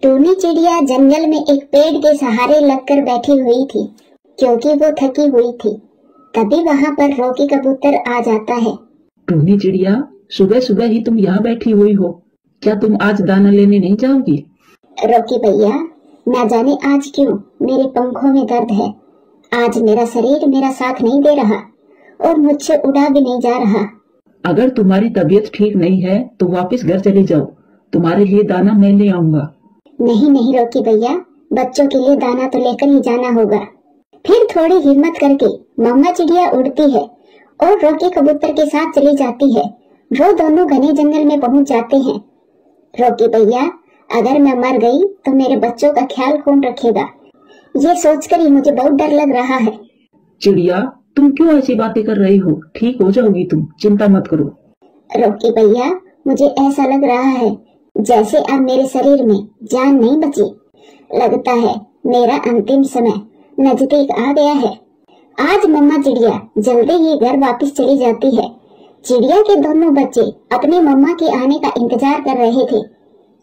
टूनी चिड़िया जंगल में एक पेड़ के सहारे लगकर बैठी हुई थी, क्योंकि वो थकी हुई थी। तभी वहाँ पर रॉकी कबूतर आ जाता है। टूनी चिड़िया, सुबह सुबह ही तुम यहाँ बैठी हुई हो, क्या तुम आज दाना लेने नहीं जाओगी? रॉकी भैया, न जाने आज क्यों मेरे पंखों में दर्द है। आज मेरा शरीर मेरा साथ नहीं दे रहा और मुझसे उड़ा भी नहीं जा रहा। अगर तुम्हारी तबीयत ठीक नहीं है तो वापस घर चले जाओ, तुम्हारे लिए दाना मैं ले आऊंगा। नहीं नहीं रॉकी भैया, बच्चों के लिए दाना तो लेकर ही जाना होगा। फिर थोड़ी हिम्मत करके मम्मा चिड़िया उड़ती है और रॉकी कबूतर के साथ चली जाती है। वो दोनों घने जंगल में पहुंच जाते हैं। रॉकी भैया, अगर मैं मर गई तो मेरे बच्चों का ख्याल कौन रखेगा? ये सोचकर ही मुझे बहुत डर लग रहा है। चिड़िया, तुम क्यों ऐसी बातें कर रही हो? ठीक हो जाओगी तुम, चिंता मत करो। रॉकी भैया, मुझे ऐसा लग रहा है जैसे अब मेरे शरीर में जान नहीं बची। लगता है मेरा अंतिम समय नजदीक आ गया है। आज मम्मा चिड़िया जल्दी ही घर वापस चली जाती है। चिड़िया के दोनों बच्चे अपनी मम्मा के आने का इंतजार कर रहे थे।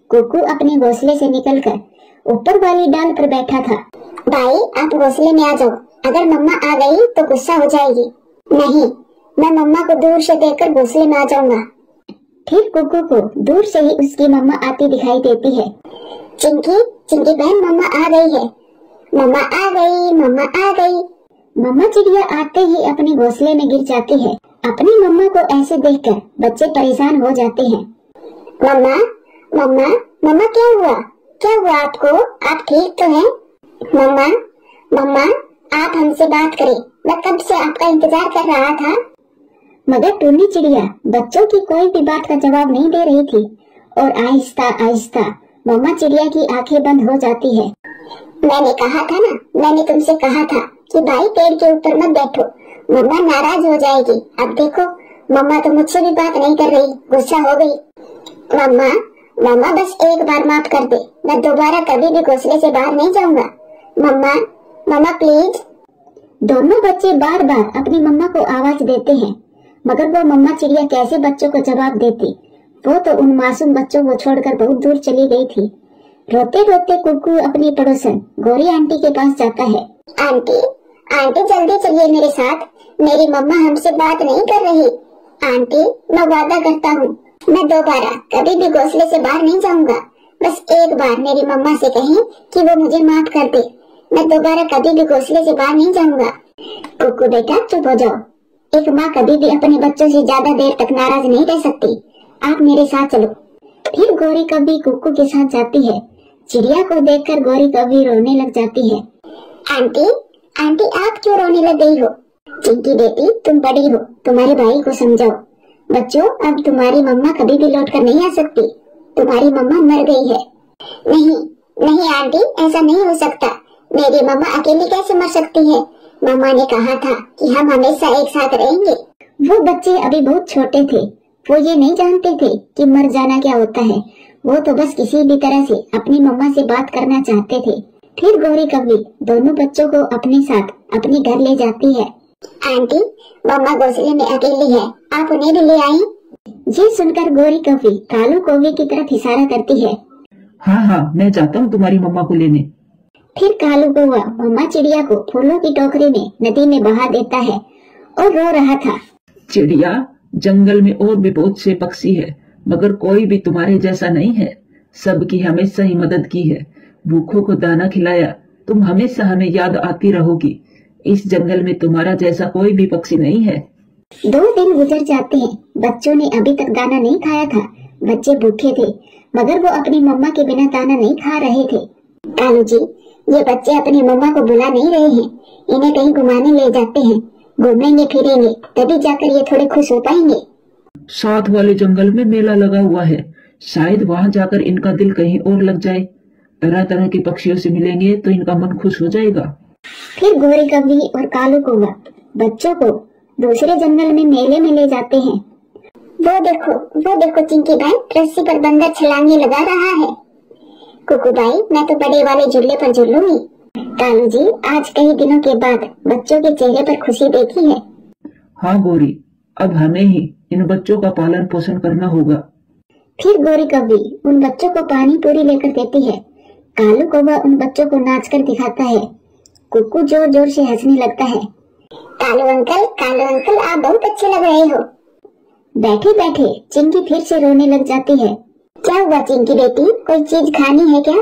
कुकू अपने घोंसले से निकलकर ऊपर वाली डाल पर बैठा था। भाई, आप घोंसले में आ जाओ, अगर मम्मा आ गई तो गुस्सा हो जाएगी। नहीं, मैं मम्मा को दूर से देखकर घोंसले में आ जाऊंगा। फिर कुकू को दूर से ही उसकी मम्मा आती दिखाई देती है। चिंकी, चिंकी बहन, मम्मा आ गई है। मम्मा आ गई, मम्मा आ गई। मम्मा चिड़िया आते ही अपने घोंसले में गिर जाती है। अपनी मम्मा को ऐसे देखकर बच्चे परेशान हो जाते हैं। मम्मा, मम्मा, मम्मा, क्या हुआ? क्या हुआ आपको? आप ठीक तो हैं? मम्मा, मम्मा, आप हमसे बात करें, मैं कब से आपका इंतजार कर रहा था। मगर टूनी चिड़िया बच्चों की कोई भी बात का जवाब नहीं दे रही थी और आहिस्ता आहिस्ता मम्मा चिड़िया की आंखें बंद हो जाती है। मैंने कहा था ना, मैंने तुमसे कहा था कि भाई पेड़ के ऊपर मत बैठो, मम्मा नाराज हो जाएगी। अब देखो, मम्मा तो मुझसे भी बात नहीं कर रही, गुस्सा हो गई। मम्मा, मम्मा, बस एक बार माफ कर दे, मैं दोबारा कभी भी घोंसले से बाहर नहीं जाऊंगा। मम्मा, मम्मा प्लीज। दोनों बच्चे बार बार अपनी मम्मा को आवाज देते हैं, मगर वो मम्मा चिड़िया कैसे बच्चों को जवाब देती। वो तो उन मासूम बच्चों को छोड़कर बहुत दूर चली गई थी। रोते रोते कुकू अपनी पड़ोसन गोरी आंटी के पास जाता है। आंटी, आंटी जल्दी चलिए मेरे साथ, मेरी मम्मा हमसे बात नहीं कर रही। आंटी, मैं वादा करता हूँ, मैं दोबारा कभी भी घोंसले से बाहर नहीं जाऊंगा। बस एक बार मेरी मम्मा से कहें कि वो मुझे माफ कर दे, मैं दोबारा कभी भी घोंसले से बाहर नहीं जाऊंगा। कुकू बेटा, चुप हो जाओ। एक माँ कभी भी अपने बच्चों से ज्यादा देर तक नाराज नहीं रह सकती। आप मेरे साथ चलो। फिर गोरी कभी कुकू के साथ जाती है। चिड़िया को देखकर गोरी कभी रोने लग जाती है। आंटी, आंटी, आप क्यों रोने लग गई हो? चिंकी बेटी, तुम बड़ी हो, तुम्हारे भाई को समझाओ। बच्चों, अब तुम्हारी मम्मा कभी भी लौट कर नहीं आ सकती, तुम्हारी मम्मा मर गई है। नहीं नहीं आंटी, ऐसा नहीं हो सकता, मेरी मम्मा अकेली कैसे मर सकती है? मम्मा ने कहा था कि हम हमेशा एक साथ रहेंगे। वो बच्चे अभी बहुत छोटे थे, वो ये नहीं जानते थे कि मर जाना क्या होता है। वो तो बस किसी भी तरह से अपनी मम्मा से बात करना चाहते थे। फिर गौरी कव्वी दोनों बच्चों को अपने साथ अपने घर ले जाती है। आंटी, मम्मा घोंसले में अकेली है, आप उन्हें भी ले आए। ये सुनकर गौरी कव्वी कालू कौवे की तरफ इशारा करती है। हाँ हाँ, मैं जाता हूँ तुम्हारी मम्मा को लेने। फिर कालू कौवा मम्मा चिड़िया को फूलों की टोकरी में नदी में बहा देता है और रो रहा था। चिड़िया, जंगल में और भी बहुत से पक्षी है, मगर कोई भी तुम्हारे जैसा नहीं है। सबकी हमेशा ही मदद की है, भूखों को दाना खिलाया, तुम हमेशा हमें याद आती रहोगी। इस जंगल में तुम्हारा जैसा कोई भी पक्षी नहीं है। 2 दिन गुजर जाते हैं। बच्चों ने अभी तक दाना नहीं खाया था। बच्चे भूखे थे, मगर वो अपनी मम्मा के बिना दाना नहीं खा रहे थे। कालू जी, ये बच्चे अपनी मम्मा को बुला नहीं रहे हैं, इन्हें कहीं घुमाने ले जाते हैं, घूमेंगे फिरेंगे तभी जाकर ये थोड़े खुश हो पाएंगे। साथ वाले जंगल में मेला लगा हुआ है, शायद वहाँ जाकर इनका दिल कहीं और लग जाए। तरह तरह के पक्षियों से मिलेंगे तो इनका मन खुश हो जाएगा। फिर गोरी कव्वी और कालू कौवा बच्चों को दूसरे जंगल में मेले में ले जाते हैं। वो देखो चिंकी भाई, रस्सी पर बंदर छलांगे लगा रहा है। कुकू भाई, मैं तो बड़े वाले झूले पर झूलूंगी। कालू जी, आज कई दिनों के बाद बच्चों के चेहरे पर खुशी देखी है। हाँ गोरी, अब हमें ही इन बच्चों का पालन पोषण करना होगा। फिर गोरी कव्वी उन बच्चों को पानी पूरी लेकर देती है। कालू कौवा उन बच्चों को नाच कर दिखाता है। कुक्कू जोर जोर से हंसने लगता है। कालू अंकल आप बहुत अच्छे लग रहे हो। बैठे बैठे चिंकी फिर से रोने लग जाती है। क्या हुआ चिंकी बेटी, कोई चीज खानी है क्या?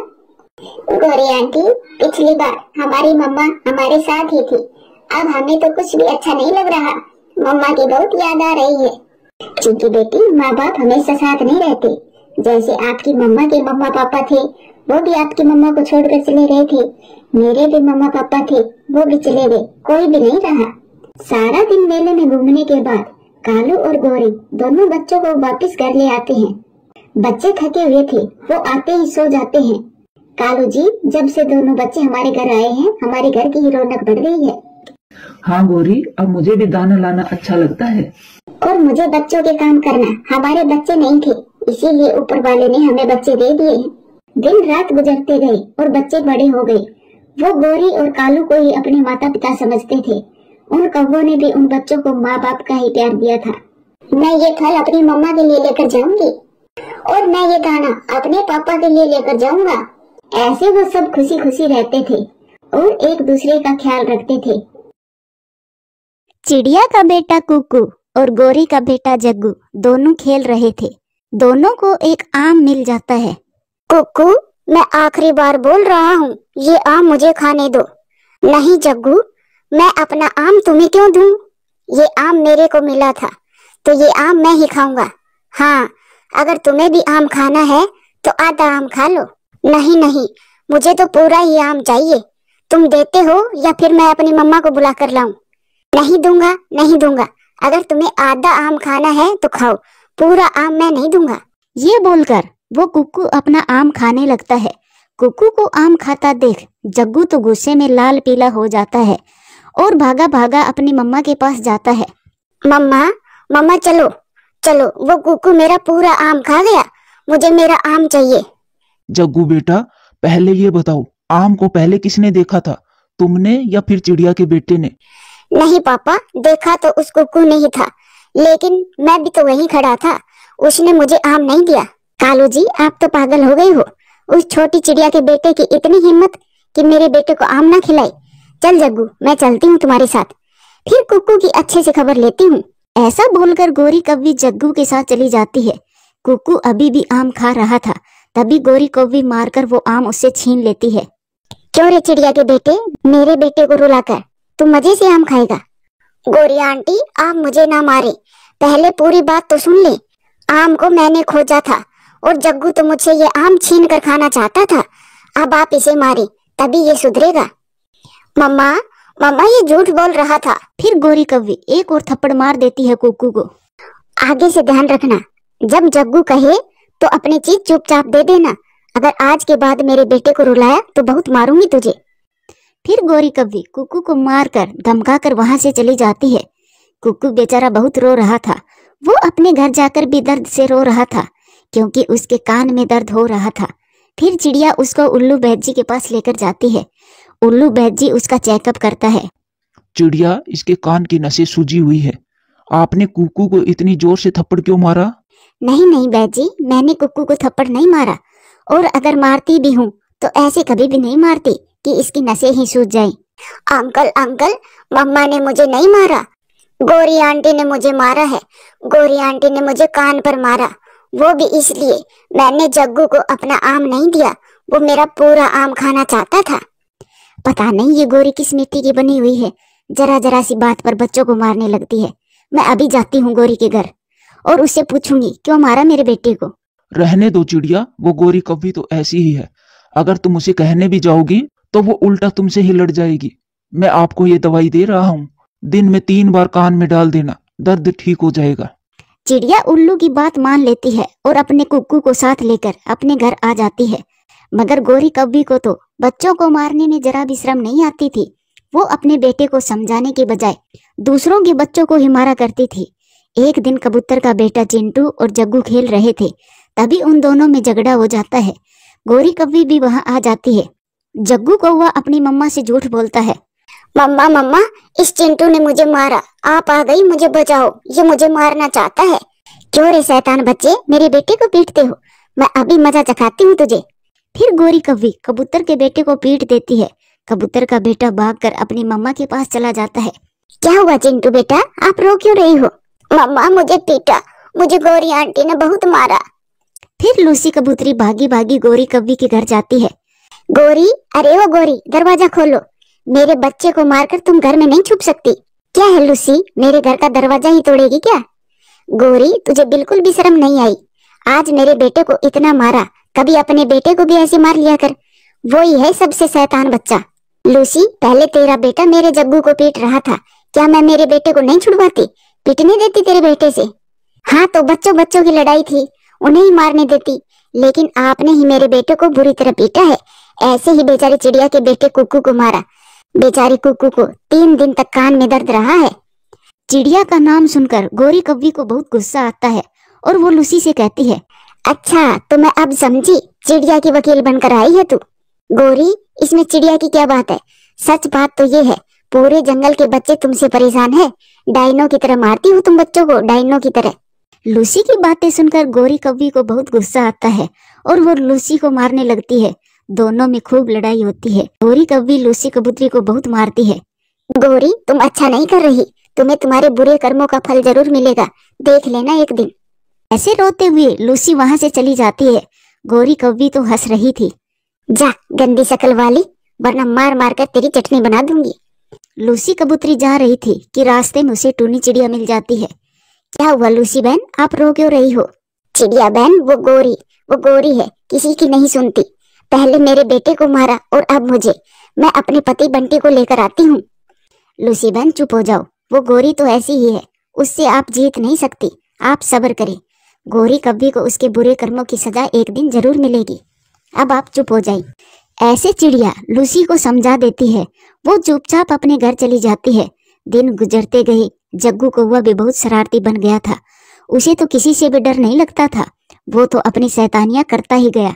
गौरी आंटी, पिछली बार हमारी मम्मा हमारे साथ ही थी, अब हमें तो कुछ भी अच्छा नहीं लग रहा। मम्मा की बहुत याद आ रही है। चिंकी बेटी, माँ बाप हमेशा साथ नहीं रहते। जैसे आपकी मम्मा के मम्मा पापा थे, वो भी आपकी मम्मा को छोड़कर चले गए थे। मेरे भी मम्मा पापा थे, वो भी चले गए, कोई भी नहीं रहा। सारा दिन मेले में घूमने के बाद कालू और गौरी दोनों बच्चों को वापस घर ले आते हैं। बच्चे थके हुए थे, वो आते ही सो जाते हैं। कालू जी, जब से दोनों बच्चे हमारे घर आए हैं, हमारे घर की ही रौनक बढ़ गई है। हाँ गौरी, अब मुझे भी दाना लाना अच्छा लगता है। और मुझे बच्चों के काम करना। हमारे बच्चे नहीं थे, इसीलिए ऊपर वाले ने हमें बच्चे दे दिए हैं। दिन रात गुजरते गए और बच्चे बड़े हो गए। वो गौरी और कालू को ही अपने माता पिता समझते थे। उन कौवों ने भी उन बच्चों को माँ बाप का ही प्यार दिया था। मैं ये फल अपनी मम्मा के लिए लेकर जाऊंगी और मैं ये दाना अपने पापा के लिए लेकर जाऊंगा। ऐसे वो सब खुशी खुशी रहते थे और एक दूसरे का ख्याल रखते थे। चिड़िया का बेटा कुकू और गौरी का बेटा जग्गू दोनों खेल रहे थे। दोनों को एक आम मिल जाता है। कुकू, मैं आखिरी बार बोल रहा हूँ, ये आम मुझे खाने दो। नहीं जग्गू, मैं अपना आम तुम्हें क्यों दूं? ये आम मेरे को मिला था, तो ये आम मैं ही खाऊंगा। हाँ, अगर तुम्हें भी आम खाना है तो आधा आम खा लो। नहीं नहीं, मुझे तो पूरा ही आम चाहिए। तुम देते हो या फिर मैं अपनी मम्मा को बुला कर लाऊं? नहीं दूंगा, नहीं दूंगा। अगर तुम्हें आधा आम खाना है तो खाओ, पूरा आम मैं नहीं दूंगा। ये बोलकर वो कुक्कू अपना आम खाने लगता है। कुक्कू को आम खाता देख जग्गू तो गुस्से में लाल पीला हो जाता है और भागा भागा अपनी मम्मा के पास जाता है। मम्मा चलो चलो, वो कुक्कू मेरा पूरा आम खा गया, मुझे मेरा आम चाहिए। जग्गू बेटा, पहले ये बताओ, आम को पहले किसने देखा था, तुमने या फिर चिड़िया के बेटे ने? नहीं पापा, देखा तो उस कुक्कू ने ही था, लेकिन मैं भी तो वहीं खड़ा था, उसने मुझे आम नहीं दिया। कालू जी, आप तो पागल हो गए हो। उस छोटी चिड़िया के बेटे की इतनी हिम्मत कि मेरे बेटे को आम ना खिलाई। चल जग्गू, मैं चलती हूँ तुम्हारे साथ, फिर कुक्कू की अच्छे से खबर लेती हूँ। ऐसा बोलकर गौरी कौवी जग्गू के साथ चली जाती है। कुक्कू अभी भी आम खा रहा था, तभी गौरी कौवी मारकर वो आम उससे छीन लेती है। क्यों रे चिड़िया के बेटे, मेरे बेटे को रुलाकर तू मजे से आम खाएगा? गौरी आंटी, आप मुझे ना मारे, पहले पूरी बात तो सुन ले। आम को मैंने खोजा था और जग्गू तो मुझसे ये आम छीन कर खाना चाहता था। अब आप इसे मारे तभी ये सुधरेगा। मम्मा ये झूठ बोल रहा था। फिर गौरी कौवी एक और थप्पड़ मार देती है कुक्कू को। आगे से ध्यान रखना, जब जग्गू कहे तो अपनी चीज चुपचाप दे देना। अगर आज के बाद मेरे बेटे को रुलाया तो बहुत मारूंगी तुझे। फिर गौरी कौवी कुक्कू को मारकर धमकाकर वहां से चली जाती है। कुक्कू बेचारा बहुत रो रहा था। वो अपने घर जाकर भी दर्द से रो रहा था, क्योंकि उसके कान में दर्द हो रहा था। फिर चिड़िया उसको उल्लू बैजी के पास लेकर जाती है। उल्लू बैजी उसका चेकअप करता है। चिड़िया, इसके कान की नसें सूजी हुई है, आपने कुक्कू को इतनी जोर से थप्पड़ क्यों मारा? नहीं बैजी, मैंने कुक्कू को थप्पड़ नहीं मारा, और अगर मारती भी हूँ तो ऐसे कभी भी नहीं मारती कि इसकी नसें ही सूज जाएं। अंकल, मम्मा ने मुझे नहीं मारा, गौरी आंटी ने मुझे मारा है। गौरी आंटी ने मुझे कान पर मारा, वो भी इसलिए मैंने जग्गू को अपना आम नहीं दिया, वो मेरा पूरा आम खाना चाहता था। पता नहीं ये गौरी किस मिट्टी की बनी हुई है, जरा जरा सी बात पर बच्चों को मारने लगती है। मैं अभी जाती हूँ गौरी के घर और उससे पूछूंगी क्यों मारा मेरे बेटे को। रहने दो चिड़िया, वो गौरी कभी तो ऐसी ही है। अगर तुम उसे कहने भी जाओगी तो वो उल्टा तुमसे ही लड़ जाएगी। मैं आपको ये दवाई दे रहा हूँ, दिन में 3 बार कान में डाल देना, दर्द ठीक हो जाएगा। चिड़िया उल्लू की बात मान लेती है और अपने कुक्कू को साथ लेकर अपने घर आ जाती है। मगर गौरी कौवी को तो बच्चों को मारने में जरा भी शर्म नहीं आती थी। वो अपने बेटे को समझाने के बजाय दूसरों के बच्चों को ही मारा करती थी। एक दिन कबूतर का बेटा चिंटू और जग्गू खेल रहे थे, तभी उन दोनों में झगड़ा हो जाता है। गौरी कौवी भी वहां आ जाती है। जग्गू कौवा अपनी मम्मा से झूठ बोलता है। मम्मा, इस चिंटू ने मुझे मारा, आप आ गई, मुझे बचाओ, ये मुझे मारना चाहता है। क्यों रे शैतान बच्चे, मेरे बेटे को पीटते हो? मैं अभी मजा चखाती हूँ तुझे। फिर गोरी कौवी कबूतर के बेटे को पीट देती है। कबूतर का बेटा भागकर अपनी मम्मा के पास चला जाता है। क्या हुआ चिंटू बेटा, आप रो क्यों रही हो? मम्मा मुझे पीटा, मुझे गोरी आंटी ने बहुत मारा। फिर लूसी कबूतरी भागी भागी गोरी कौवी के घर जाती है। गोरी, अरे वो गोरी, दरवाजा खोलो, मेरे बच्चे को मारकर तुम घर में नहीं छुप सकती। क्या है लूसी, मेरे घर का दरवाजा ही तोड़ेगी क्या? गोरी, तुझे बिल्कुल भी शर्म नहीं आई? आज मेरे बेटे को इतना मारा, कभी अपने बेटे को भी ऐसे मार लिया कर। वो ही है सबसे शैतान बच्चा। लूसी, पहले तेरा बेटा मेरे जग्गू को पीट रहा था, क्या मैं मेरे बेटे को नहीं छुड़वाती, पीटने देती तेरे बेटे से? हाँ तो बच्चों बच्चों की लड़ाई थी, उन्हें ही मारने देती, लेकिन आपने ही मेरे बेटे को बुरी तरह पीटा है। ऐसे ही बेचारी चिड़िया के बेटे कुक्कू को मारा। बेचारी कुक्कू को 3 दिन तक कान में दर्द रहा है। चिड़िया का नाम सुनकर गोरी कौवी को बहुत गुस्सा आता है और वो लूसी से कहती है, अच्छा तो मैं अब समझी, चिड़िया की वकील बनकर आई है तू। गोरी, इसमें चिड़िया की क्या बात है? सच बात तो ये है, पूरे जंगल के बच्चे तुमसे परेशान है, डायनो की तरह मारती हो तुम बच्चों को, डायनो की तरह। लूसी की बातें सुनकर गोरी कौवी को बहुत गुस्सा आता है और वो लूसी को मारने लगती है। दोनों में खूब लड़ाई होती है। गोरी कौवी लूसी कबूतरी को बहुत मारती है। गोरी, तुम अच्छा नहीं कर रही, तुम्हें तुम्हारे बुरे कर्मों का फल जरूर मिलेगा, देख लेना एक दिन। ऐसे रोते हुए लूसी वहां से चली जाती है। गोरी कौवी तो हंस रही थी। जा गंदी शक्ल वाली, वरना मार मार कर तेरी चटनी बना दूंगी। लूसी कबूतरी जा रही थी कि रास्ते में उसे टूनी चिड़िया मिल जाती है। क्या हुआ लूसी बहन, आप रो क्यों रही हो? चिड़िया बहन, वो गोरी है, किसी की नहीं सुनती। पहले मेरे बेटे को मारा और अब मुझे। मैं अपने पति बंटी को लेकर आती हूँ। लूसी बहन चुप हो जाओ, वो गोरी तो ऐसी ही है, उससे आप जीत नहीं सकती, आप सब्र करें। गोरी कौवी को उसके बुरे कर्मों की सजा एक दिन जरूर मिलेगी, अब आप चुप हो जाइए। ऐसे चिड़िया लूसी को समझा देती है। वो चुपचाप अपने घर चली जाती है। दिन गुजरते गए, जग्गू कौवा भी बहुत शरारती बन गया था। उसे तो किसी से भी डर नहीं लगता था, वो तो अपनी शैतानियां करता ही गया।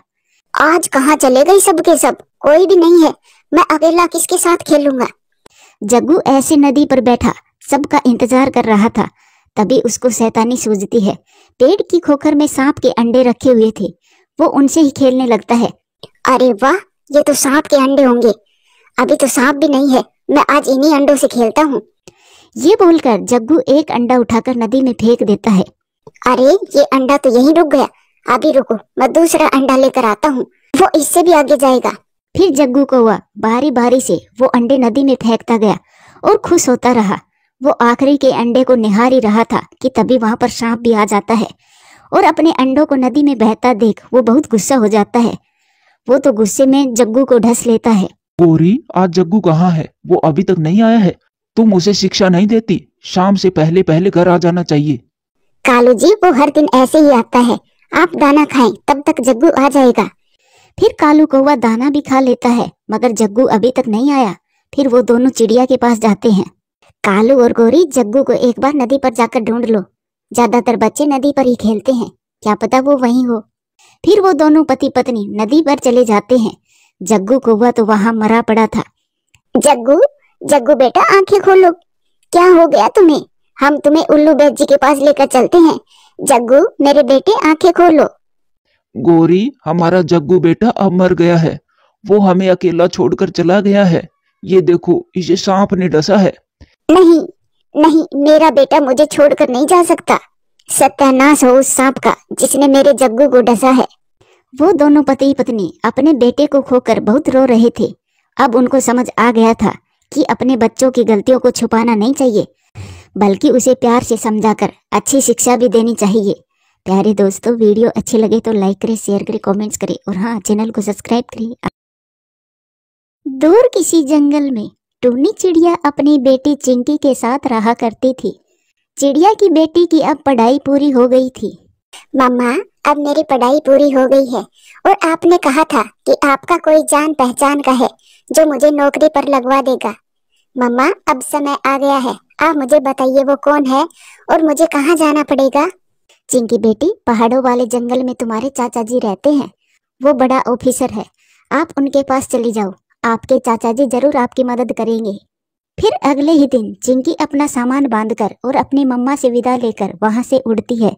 आज कहाँ चले गए सब के सब, कोई भी नहीं है, मैं अकेला किसके साथ खेलूंगा? जग्गू ऐसे नदी पर बैठा सबका इंतजार कर रहा था। तभी उसको शैतानी सूझती है। पेड़ की खोखर में सांप के अंडे रखे हुए थे, वो उनसे ही खेलने लगता है। अरे वाह, ये तो सांप के अंडे होंगे, अभी तो सांप भी नहीं है, मैं आज इन्हीं अंडों से खेलता हूँ। ये बोलकर जग्गू एक अंडा उठाकर नदी में फेंक देता है। अरे ये अंडा तो यहीं रुक गया, अभी रुको, मैं दूसरा अंडा लेकर आता हूँ, वो इससे भी आगे जाएगा। फिर जग्गू कौवा बारी बारी से वो अंडे नदी में फेंकता गया और खुश होता रहा। वो आखिरी के अंडे को निहार ही रहा था कि तभी वहां पर सांप भी आ जाता है और अपने अंडों को नदी में बहता देख वो बहुत गुस्सा हो जाता है। वो तो गुस्से में जग्गू को ढस लेता है। गोरी, आज जग्गू कहाँ है? वो अभी तक नहीं आया है? तुम उसे शिक्षा नहीं देती? शाम से पहले पहले घर आ जाना चाहिए। कालू जी, वो हर दिन ऐसे ही आता है, आप दाना खाएं, तब तक जग्गू आ जाएगा। फिर कालू कौवा दाना भी खा लेता है, मगर जग्गू अभी तक नहीं आया। फिर वो दोनों चिड़िया के पास जाते हैं। कालू और गोरी, जग्गू को एक बार नदी पर जाकर ढूंढ लो, ज्यादातर बच्चे नदी पर ही खेलते हैं, क्या पता वो वहीं हो। फिर वो दोनों पति पत्नी नदी पर चले जाते हैं। जग्गू कौवा तो वहां मरा पड़ा था। जग्गू बेटा, आंखें खोलो, क्या हो गया तुम्हें? हम तुम्हें उल्लू बैद जी के पास लेकर चलते हैं। जग्गू मेरे बेटे, आंखें खोलो। गोरी, हमारा जग्गू बेटा अब मर गया है, वो हमें अकेला छोड़कर चला गया है। ये देखो, इसे सांप ने डसा है। नहीं नहीं, मेरा बेटा मुझे छोड़कर नहीं जा सकता। सत्यानाश हो उस सांप का जिसने मेरे जग्गू को डसा है। वो दोनों पति पत्नी अपने बेटे को खोकर बहुत रो रहे थे। अब उनको समझ आ गया था कि अपने बच्चों की गलतियों को छुपाना नहीं चाहिए, बल्कि उसे प्यार से समझाकर अच्छी शिक्षा भी देनी चाहिए। प्यारे दोस्तों, वीडियो अच्छी लगे तो लाइक करें, शेयर करें, कमेंट्स करें और हाँ, चैनल को सब्सक्राइब करें। दूर किसी जंगल में टूनी चिड़िया अपनी बेटी चिंकी के साथ रहा करती थी। चिड़िया की बेटी की अब पढ़ाई पूरी हो गई थी। मम्मा, अब मेरी पढ़ाई पूरी हो गई है और आपने कहा था कि आपका कोई जान पहचान का है जो मुझे नौकरी पर लगवा देगा। मम्मा, अब समय आ गया है, आप मुझे बताइए वो कौन है और मुझे कहाँ जाना पड़ेगा? चिंकी बेटी, पहाड़ों वाले जंगल में तुम्हारे चाचा जी रहते हैं, वो बड़ा ऑफिसर है, आप उनके पास चली जाओ, आपके चाचा जी जरूर आपकी मदद करेंगे। फिर अगले ही दिन चिंकी अपना सामान बांधकर और अपनी मम्मा से विदा लेकर वहां से उड़ती है।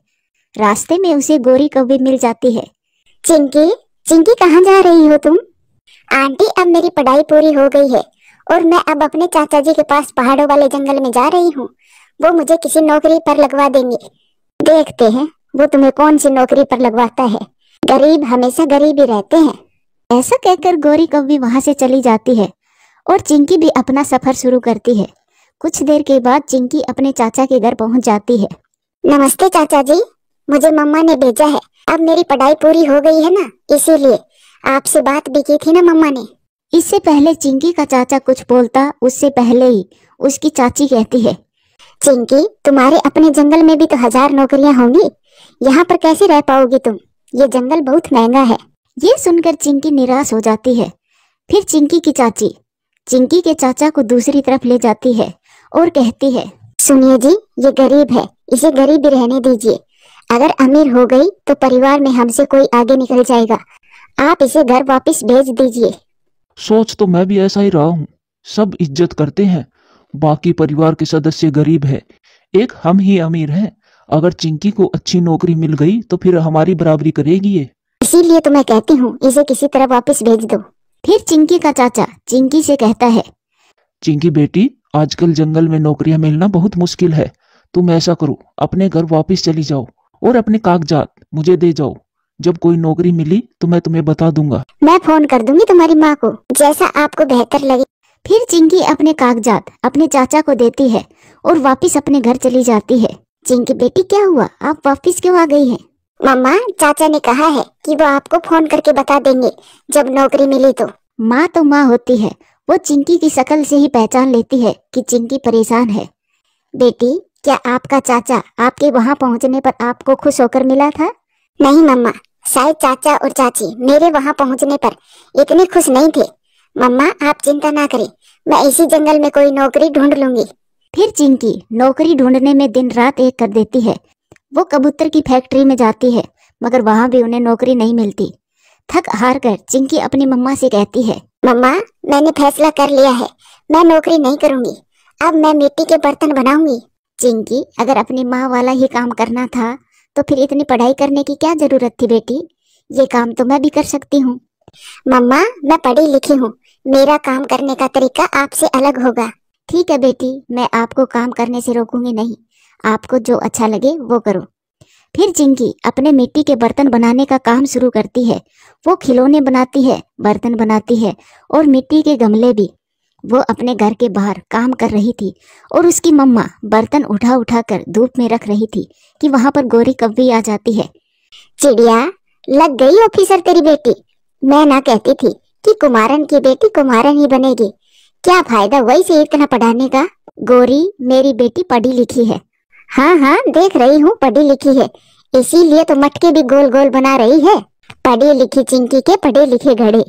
रास्ते में उसे गोरी कौवी मिल जाती है। चिंकी, चिंकी कहाँ जा रही हो तुम? आंटी अब मेरी पढ़ाई पूरी हो गई है और मैं अब अपने चाचा जी के पास पहाड़ों वाले जंगल में जा रही हूँ। वो मुझे किसी नौकरी पर लगवा देंगे। देखते हैं वो तुम्हें कौन सी नौकरी पर लगवाता है। गरीब हमेशा गरीब ही रहते हैं। ऐसा कहकर गौरी कौवी वहां से चली जाती है और चिंकी भी अपना सफर शुरू करती है। कुछ देर के बाद चिंकी अपने चाचा के घर पहुंच जाती है। नमस्ते चाचा जी, मुझे मम्मा ने भेजा है। अब मेरी पढ़ाई पूरी हो गई है ना, इसीलिए आपसे बात भी की थी ना मम्मा ने। इससे पहले चिंकी का चाचा कुछ बोलता उससे पहले ही उसकी चाची कहती है, चिंकी तुम्हारे अपने जंगल में भी तो 1000 नौकरियां होंगी, यहाँ पर कैसे रह पाओगी तुम? ये जंगल बहुत महंगा है। ये सुनकर चिंकी निराश हो जाती है। फिर चिंकी की चाची चिंकी के चाचा को दूसरी तरफ ले जाती है और कहती है, सुनिए जी, ये गरीब है, इसे गरीब ही रहने दीजिए। अगर अमीर हो गई तो परिवार में हमसे कोई आगे निकल जाएगा। आप इसे घर वापस भेज दीजिए। सोच तो मैं भी ऐसा ही रहा हूँ। सब इज्जत करते हैं, बाकी परिवार के सदस्य गरीब है, एक हम ही अमीर हैं। अगर चिंकी को अच्छी नौकरी मिल गई तो फिर हमारी बराबरी करेगी ये। इसीलिए तो मैं कहती हूँ इसे किसी तरह वापस भेज दो। फिर चिंकी का चाचा चिंकी से कहता है, चिंकी बेटी, आजकल जंगल में नौकरियां मिलना बहुत मुश्किल है। तुम ऐसा करो, अपने घर वापस चली जाओ और अपने कागजात मुझे दे जाओ। जब कोई नौकरी मिली तो मैं तुम्हें बता दूंगा। मैं फोन कर दूंगी तुम्हारी माँ को, जैसा आपको बेहतर लगे। फिर चिंकी अपने कागजात अपने चाचा को देती है और वापस अपने घर चली जाती है। चिंकी बेटी, क्या हुआ? आप वापस क्यों आ गई हैं? मम्मा, चाचा ने कहा है कि वो आपको फोन करके बता देंगे जब नौकरी मिली तो। माँ तो माँ होती है, वो चिंकी की शक्ल से ही पहचान लेती है कि चिंकी परेशान है। बेटी, क्या आपका चाचा आपके वहाँ पहुँचने पर आपको खुश होकर मिला था? नहीं मम्मा, शायद चाचा और चाची मेरे वहाँ पहुँचने पर इतने खुश नहीं थे। मम्मा आप चिंता ना करें, मैं इसी जंगल में कोई नौकरी ढूंढ लूंगी। फिर चिंकी नौकरी ढूंढने में दिन रात एक कर देती है। वो कबूतर की फैक्ट्री में जाती है, मगर वहाँ भी उन्हें नौकरी नहीं मिलती। थक हार कर चिंकी अपनी मम्मा से कहती है, मम्मा मैंने फैसला कर लिया है, मैं नौकरी नहीं करूंगी। अब मैं मिट्टी के बर्तन बनाऊंगी। चिंकी, अगर अपनी माँ वाला ही काम करना था तो फिर इतनी पढ़ाई करने की क्या जरूरत थी बेटी? ये काम तो मैं भी कर सकती हूँ। मम्मा मैं पढ़ी लिखी हूँ, मेरा काम करने का तरीका आपसे अलग होगा। ठीक है बेटी, मैं आपको काम करने से रोकूंगी नहीं, आपको जो अच्छा लगे वो करो। फिर चिंकी अपने मिट्टी के बर्तन बनाने का काम शुरू करती है। वो खिलौने बनाती है, बर्तन बनाती है और मिट्टी के गमले भी। वो अपने घर के बाहर काम कर रही थी और उसकी मम्मा बर्तन उठा उठा कर धूप में रख रही थी कि वहां पर गौरी कौवी आ जाती है। चिड़िया, लग गई ऑफिसर तेरी बेटी। मैं ना कहती थी कि कुमारन की बेटी कुमारन ही बनेगी। क्या फायदा वही से इतना पढ़ाने का। गौरी, मेरी बेटी पढ़ी लिखी है। हाँ हाँ देख रही हूँ पढ़ी लिखी है, इसीलिए तो मटके भी गोल गोल बना रही है। पढ़ी लिखी चिंकी के पढ़े लिखे घड़े।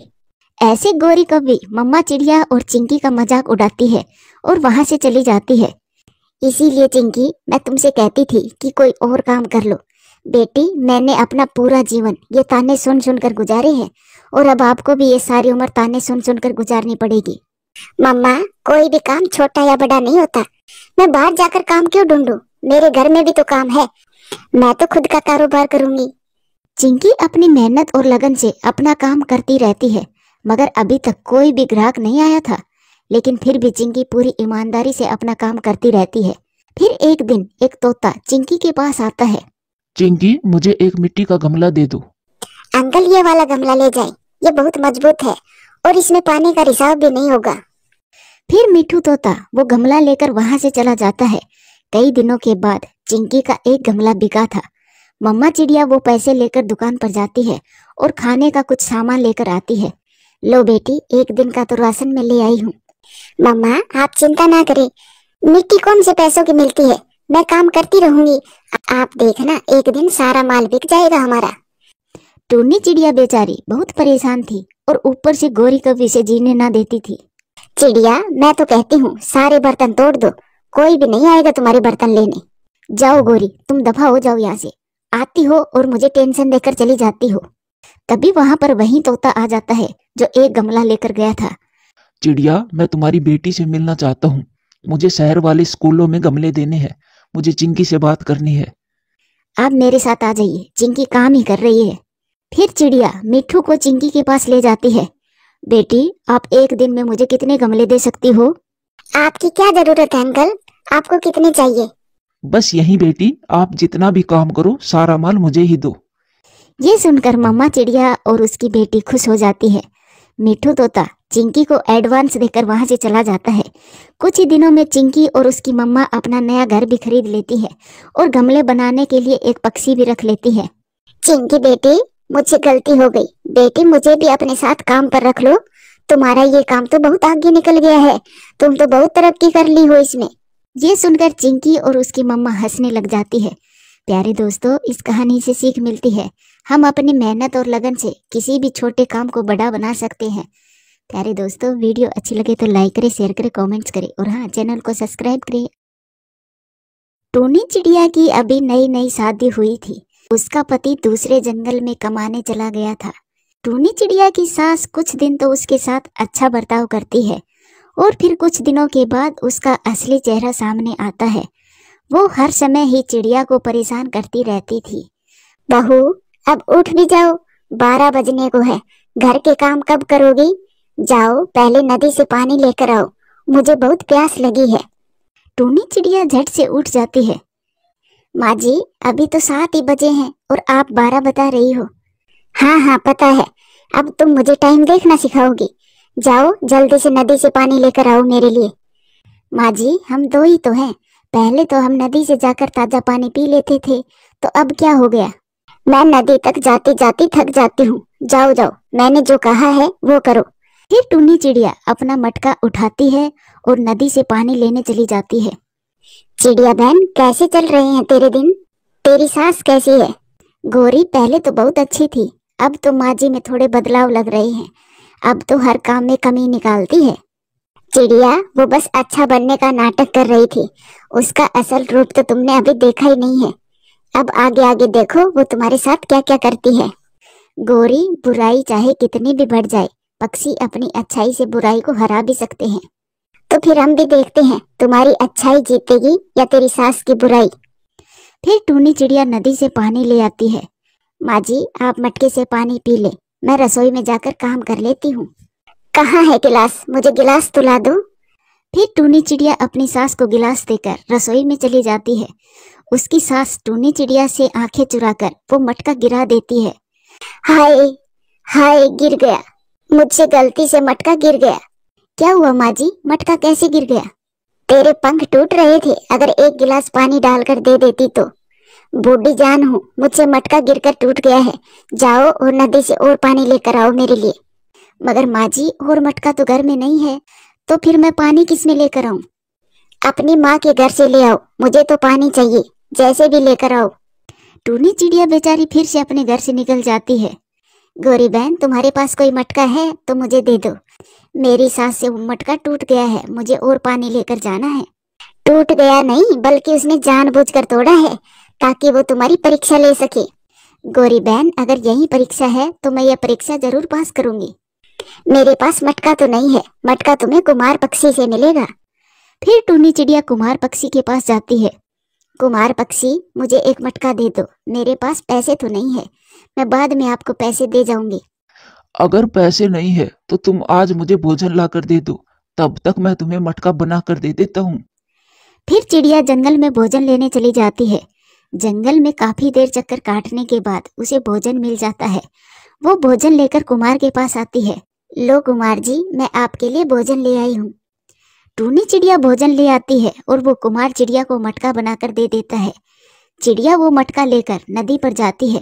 ऐसे गौरी कौवी मम्मा चिड़िया और चिंकी का मजाक उड़ाती है और वहां से चली जाती है। इसीलिए चिंकी मैं तुमसे कहती थी कि कोई और काम कर लो। बेटी, मैंने अपना पूरा जीवन ये ताने सुन सुन कर गुजारे हैं और अब आपको भी ये सारी उम्र ताने सुन सुन कर गुजारनी पड़ेगी। मम्मा कोई भी काम छोटा या बड़ा नहीं होता। मैं बाहर जाकर काम क्यों ढूंढूं? मेरे घर में भी तो काम है, मैं तो खुद का कारोबार करूंगी। चिंकी अपनी मेहनत और लगन से अपना काम करती रहती है, मगर अभी तक कोई भी ग्राहक नहीं आया था। लेकिन फिर भी चिंकी पूरी ईमानदारी से अपना काम करती रहती है। फिर एक दिन एक तोता चिंकी के पास आता है। चिंकी, मुझे एक मिट्टी का गमला दे दो। अंकल ये वाला गमला ले जाए, ये बहुत मजबूत है और इसमें पानी का रिसाव भी नहीं होगा। फिर मिठू तोता वो गमला लेकर वहां से चला जाता है। कई दिनों के बाद चिंकी का एक गमला बिका था। मम्मा चिड़िया वो पैसे लेकर दुकान पर जाती है और खाने का कुछ सामान लेकर आती है। लो बेटी, एक दिन का तो राशन में ले आई हूँ। मम्मा आप चिंता ना करें, मिट्टी कौन से पैसों की मिलती है, मैं काम करती रहूंगी। आप देखना एक दिन सारा माल बिक जाएगा हमारा। टूनी चिड़िया बेचारी बहुत परेशान थी और ऊपर से गौरी कौवी से जीने ना देती थी। चिड़िया मैं तो कहती हूँ सारे बर्तन तोड़ दो, कोई भी नहीं आएगा तुम्हारे बर्तन लेने। जाओ गौरी, तुम दफा हो जाओ यहाँ से। आती हो और मुझे टेंशन देकर चली जाती हो। तभी वहां पर वही तोता आ जाता है जो एक गमला लेकर गया था। चिड़िया, मैं तुम्हारी बेटी से मिलना चाहता हूँ। मुझे शहर वाले स्कूलों में गमले देने हैं। मुझे चिंकी से बात करनी है। आप मेरे साथ आ जाइए, चिंकी काम ही कर रही है। फिर चिड़िया मिट्ठू को चिंकी के पास ले जाती है। बेटी, आप एक दिन में मुझे कितने गमले दे सकती हो? आपकी क्या जरूरत है अंकल, आपको कितने चाहिए? बस यही बेटी, आप जितना भी काम करो सारा माल मुझे ही दो। ये सुनकर मम्मा चिड़िया और उसकी बेटी खुश हो जाती है। मिट्ठू तोता चिंकी को एडवांस देकर वहां से चला जाता है। कुछ ही दिनों में चिंकी और उसकी मम्मा अपना नया घर भी खरीद लेती है और गमले बनाने के लिए एक पक्षी भी रख लेती है। चिंकी बेटी, मुझसे गलती हो गई बेटी, मुझे भी अपने साथ काम पर रख लो। तुम्हारा ये काम तो बहुत आगे निकल गया है, तुम तो बहुत तरक्की कर ली हो इसमें। ये सुनकर चिंकी और उसकी मम्मा हंसने लग जाती है। प्यारे दोस्तों, इस कहानी से सीख मिलती है, हम अपनी मेहनत और लगन से किसी भी छोटे काम को बड़ा बना सकते हैं। प्यारे दोस्तों, वीडियो अच्छी लगे तो लाइक करें, शेयर करें, कमेंट्स करें और हाँ, चैनल को सब्सक्राइब करें। टूनी चिड़िया की अभी नई नई शादी हुई थी। उसका पति दूसरे जंगल में कमाने चला गया था। टूनी चिड़िया की सास कुछ दिन तो उसके साथ अच्छा बर्ताव करती है और फिर कुछ दिनों के बाद उसका असली चेहरा सामने आता है। वो हर समय ही चिड़िया को परेशान करती रहती थी। बहू, अब उठ भी जाओ, 12 बजने को है, घर के काम कब करोगी? जाओ पहले नदी से पानी लेकर आओ, मुझे बहुत प्यास लगी है। टूनी चिड़िया झट से उठ जाती है। माँ जी, अभी तो 7 ही बजे हैं और आप 12 बता रही हो। हाँ हाँ पता है, अब तुम मुझे टाइम देखना सिखाओगी। जाओ जल्दी से नदी से पानी लेकर आओ मेरे लिए। माँ जी, हम 2 ही तो हैं, पहले तो हम नदी से जाकर ताजा पानी पी लेते थे, तो अब क्या हो गया? मैं नदी तक जाती जाती थक जाती हूँ। जाओ जाओ, मैंने जो कहा है वो करो। फिर टूनी चिड़िया अपना मटका उठाती है और नदी से पानी लेने चली जाती है। चिड़िया बहन, कैसे चल रहे हैं तेरे दिन? तेरी सास कैसी है? गोरी पहले तो बहुत अच्छी थी, अब तो माँ जी में थोड़े बदलाव लग रहे हैं, अब तो हर काम में कमी निकालती है। चिड़िया, वो बस अच्छा बनने का नाटक कर रही थी, उसका असल रूप तो तुमने अभी देखा ही नहीं है। अब आगे आगे देखो वो तुम्हारे साथ क्या क्या करती है। गोरी, बुराई चाहे कितनी भी बढ़ जाए, पक्षी अपनी अच्छाई से बुराई को हरा भी सकते हैं। तो फिर हम भी देखते हैं तुम्हारी अच्छाई जीतेगी या तेरी सास की बुराई। फिर टूनी चिड़िया नदी से पानी ले आती है। माँ जी, आप मटके से पानी पी ले, मैं रसोई में जाकर काम कर लेती हूँ। कहाँ है गिलास? मुझे गिलास तो ला दो। फिर टूनी चिड़िया अपनी सास को गिलास देकर रसोई में चली जाती है। उसकी सास टूनी चिड़िया से आंखें चुराकर वो मटका गिरा देती है। हाय हाय, गिर गया, मुझसे गलती से मटका गिर गया। क्या हुआ माँ जी, मटका कैसे गिर गया? तेरे पंख टूट रहे थे, अगर एक गिलास पानी डालकर दे देती तो। बूढ़ी जान हूँ, मुझसे मटका गिरकर टूट गया है। जाओ और नदी से और पानी लेकर आओ मेरे लिए। मगर माँ जी, और मटका तो घर में नहीं है, तो फिर मैं पानी किसमें लेकर आऊँ? अपनी माँ के घर से ले आओ, मुझे तो पानी चाहिए, जैसे भी लेकर आओ। टूनी चिड़िया बेचारी फिर से अपने घर से निकल जाती है। गोरी बहन, तुम्हारे पास कोई मटका है तो मुझे दे दो, मेरी सास से वो मटका टूट गया है, मुझे और पानी लेकर जाना है। टूट गया नहीं, बल्कि उसने जानबूझकर तोड़ा है ताकि वो तुम्हारी परीक्षा ले सके। गोरी बहन, अगर यही परीक्षा है तो मैं यह परीक्षा जरूर पास करूंगी। मेरे पास मटका तो नहीं है, मटका तुम्हें कुमार पक्षी से मिलेगा। फिर टूनी चिड़िया कुमार पक्षी के पास जाती है। कुमार पक्षी, मुझे एक मटका दे दो, मेरे पास पैसे तो नहीं है, मैं बाद में आपको पैसे दे जाऊंगी। अगर पैसे नहीं है तो तुम आज मुझे भोजन ला कर दे दो, तब तक मैं तुम्हें मटका बना कर दे देता हूँ। फिर चिड़िया जंगल में भोजन लेने चली जाती है। जंगल में काफी देर चक्कर काटने के बाद उसे भोजन मिल जाता है। वो भोजन लेकर कुमार के पास आती है। लो कुमार जी, मैं आपके लिए भोजन ले आई हूँ। टूनी चिड़िया भोजन ले आती है और वो कुमार चिड़िया को मटका बनाकर दे देता है। चिड़िया वो मटका लेकर नदी पर जाती है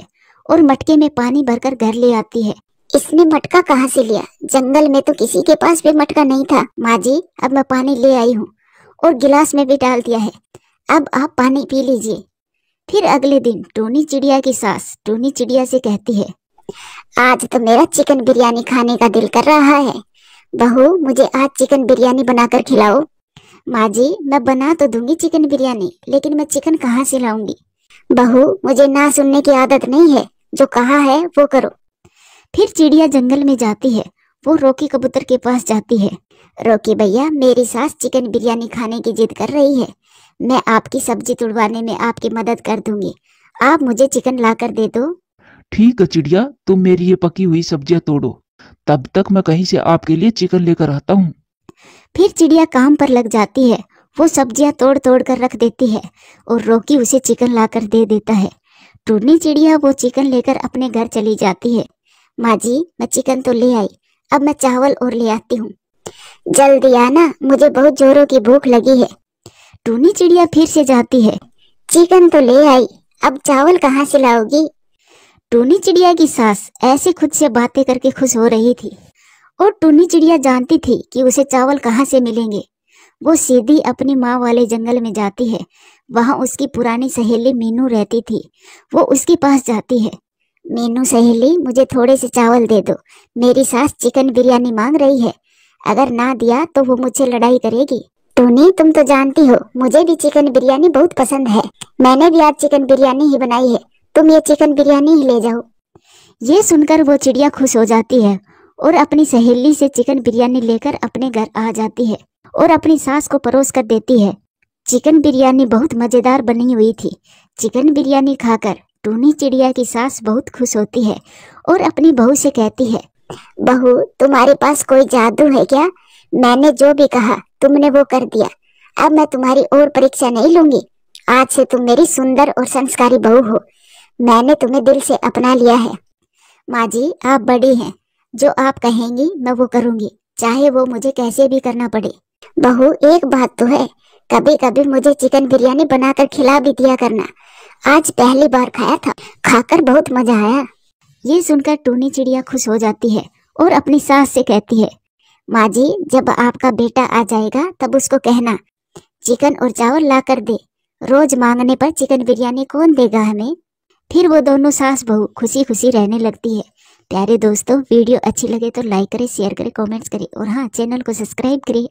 और मटके में पानी भरकर घर ले आती है। इसने मटका कहाँ से लिया? जंगल में तो किसी के पास भी मटका नहीं था। माँ जी, अब मैं पानी ले आई हूँ और गिलास में भी डाल दिया है, अब आप पानी पी लीजिए। फिर अगले दिन टूनी चिड़िया की सास टूनी चिड़िया से कहती है, आज तो मेरा चिकन बिरयानी खाने का दिल कर रहा है। बहू, मुझे आज चिकन बिरयानी बनाकर खिलाओ। माँ जी, मैं बना तो दूंगी चिकन बिरयानी, लेकिन मैं चिकन कहाँ से लाऊंगी? बहू, मुझे ना सुनने की आदत नहीं है, जो कहा है वो करो। फिर चिड़िया जंगल में जाती है। वो रोकी कबूतर के पास जाती है। रोकी भैया, मेरी सास चिकन बिरयानी खाने की जिद कर रही है, मैं आपकी सब्जी तुड़वाने में आपकी मदद कर दूंगी, आप मुझे चिकन ला कर दे दो। ठीक है चिड़िया, तुम मेरी ये पकी हुई सब्जियां तोड़ो, तब तक मैं कहीं से आपके लिए चिकन लेकर आता हूँ। फिर चिड़िया काम पर लग जाती है। वो सब्जियां तोड़ तोड़ कर रख देती है और रॉकी उसे चिकन लाकर दे देता है। टूनी चिड़िया वो चिकन लेकर अपने घर चली जाती है। माँ जी, मैं चिकन तो ले आई, अब मैं चावल और ले आती हूँ। जल्दी आना, मुझे बहुत जोरों की भूख लगी है। टूनी चिड़िया फिर से जाती है। चिकन तो ले आई, अब चावल कहाँ से लाओगी? टूनी चिड़िया की सास ऐसे खुद से बातें करके खुश हो रही थी और टूनी चिड़िया जानती थी कि उसे चावल कहाँ से मिलेंगे। वो सीधी अपनी माँ वाले जंगल में जाती है। वहाँ उसकी पुरानी सहेली मीनू रहती थी। वो उसके पास जाती है। मीनू सहेली, मुझे थोड़े से चावल दे दो, मेरी सास चिकन बिरयानी मांग रही है, अगर ना दिया तो वो मुझसे लड़ाई करेगी। टूनी, तुम तो जानती हो मुझे भी चिकन बिरयानी बहुत पसंद है, मैंने भी आज चिकन बिरयानी ही बनाई है, तुम ये चिकन बिरयानी ही ले जाओ। ये सुनकर वो चिड़िया खुश हो जाती है और अपनी सहेली से चिकन बिरयानी लेकर अपने घर आ जाती है और अपनी सास को परोस कर देती है। चिकन बिरयानी बहुत मजेदार बनी हुई थी। चिकन बिरयानी खाकर टूनी चिड़िया की सास बहुत खुश होती है और अपनी बहू से कहती है, बहू, तुम्हारे पास कोई जादू है क्या? मैंने जो भी कहा तुमने वो कर दिया, अब मैं तुम्हारी और परीक्षा नहीं लूंगी। आज से तुम मेरी सुंदर और संस्कारी बहू हो, मैंने तुम्हें दिल से अपना लिया है। माँ जी, आप बड़ी हैं, जो आप कहेंगी मैं वो करूंगी, चाहे वो मुझे कैसे भी करना पड़े। बहू, एक बात तो है, कभी कभी मुझे चिकन बिरयानी बनाकर खिला भी दिया करना, आज पहली बार खाया था, खाकर बहुत मजा आया। ये सुनकर टूनी चिड़िया खुश हो जाती है और अपनी सास से कहती है, माँ जी, जब आपका बेटा आ जाएगा तब उसको कहना चिकन और चावल ला कर दे, रोज मांगने पर चिकन बिरयानी कौन देगा हमें। फिर वो दोनों सास बहू खुशी खुशी रहने लगती है। प्यारे दोस्तों, वीडियो अच्छी लगे तो लाइक करें, शेयर करें, कमेंट्स करें और हाँ, चैनल को सब्सक्राइब करें।